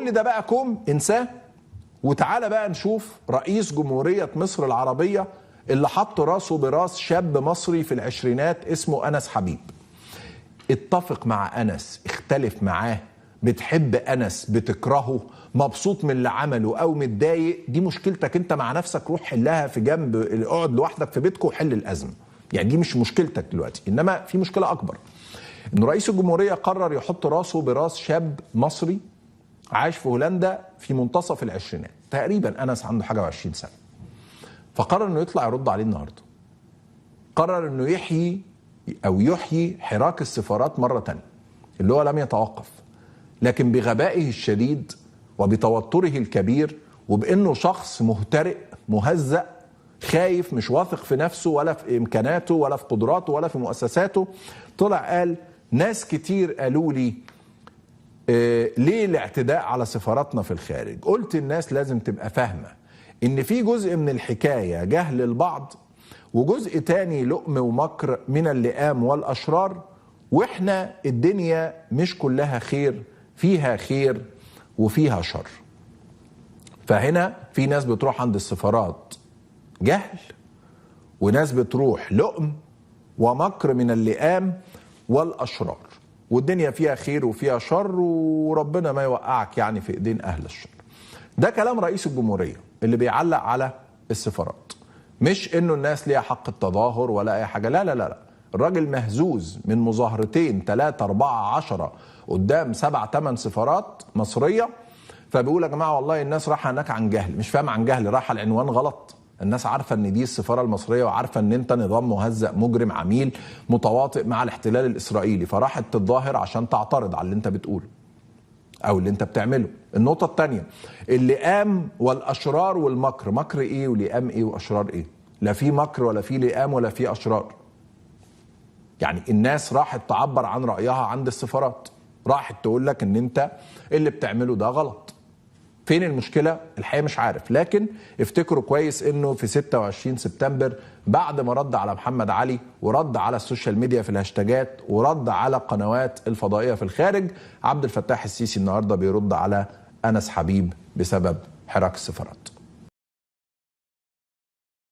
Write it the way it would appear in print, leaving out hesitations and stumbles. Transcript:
كل ده بقى كوم انساه، وتعالى بقى نشوف رئيس جمهورية مصر العربية اللي حط راسه براس شاب مصري في العشرينات اسمه أنس حبيب. اتفق مع أنس، اختلف معاه، بتحب أنس، بتكرهه، مبسوط من اللي عمله أو متضايق، دي مشكلتك انت مع نفسك، روح حلها في جنب، اقعد لوحدك في بيتك وحل الأزمة. يعني دي مش مشكلتك دلوقتي، إنما في مشكلة أكبر، إن رئيس الجمهورية قرر يحط راسه براس شاب مصري عايش في هولندا في منتصف العشرينات تقريبا، أنس عنده حاجة و20 سنة. فقرر إنه يطلع يرد عليه النهارده. قرر إنه يحيي حراك السفارات مرة تانية، اللي هو لم يتوقف، لكن بغبائه الشديد وبتوتره الكبير وبأنه شخص مهترئ مهزأ خايف مش واثق في نفسه ولا في إمكاناته ولا في قدراته ولا في مؤسساته، طلع قال ناس كتير قالوا لي ليه الاعتداء على سفاراتنا في الخارج؟ قلت الناس لازم تبقى فاهمة إن في جزء من الحكاية جهل البعض، وجزء تاني لؤم ومكر من اللئام والأشرار، وإحنا الدنيا مش كلها خير، فيها خير وفيها شر. فهنا في ناس بتروح عند السفارات جهل، وناس بتروح لؤم ومكر من اللئام والأشرار، والدنيا فيها خير وفيها شر، وربنا ما يوقعك يعني في ايدين اهل الشر. ده كلام رئيس الجمهورية اللي بيعلق على السفارات، مش انه الناس ليها حق التظاهر ولا اي حاجة، لا لا لا لا. الراجل مهزوز من مظاهرتين 3 4 10 قدام 7 8 سفارات مصرية، فبيقول يا جماعة والله الناس رايحة هناك عن جهل. مش فاهم عن جهل، رايحة العنوان غلط. الناس عارفة ان دي السفارة المصرية، وعارفة ان انت نظام مهزأ مجرم عميل متواطئ مع الاحتلال الاسرائيلي، فراحت تتظاهر عشان تعترض على اللي انت بتقوله او اللي انت بتعمله. النقطة الثانية، اللئام والاشرار والمكر. مكر ايه ولئام ايه واشرار ايه؟ لا في مكر ولا في لئام ولا في اشرار. يعني الناس راحت تعبر عن رأيها عند السفارات، راحت تقول لك ان انت اللي بتعمله ده غلط. فين المشكلة؟ الحقيقة مش عارف، لكن افتكروا كويس انه في 26 سبتمبر بعد ما رد على محمد علي ورد على السوشيال ميديا في الهاشتاجات ورد على القنوات الفضائية في الخارج، عبد الفتاح السيسي النهاردة بيرد على أنس حبيب بسبب حراك السفارات.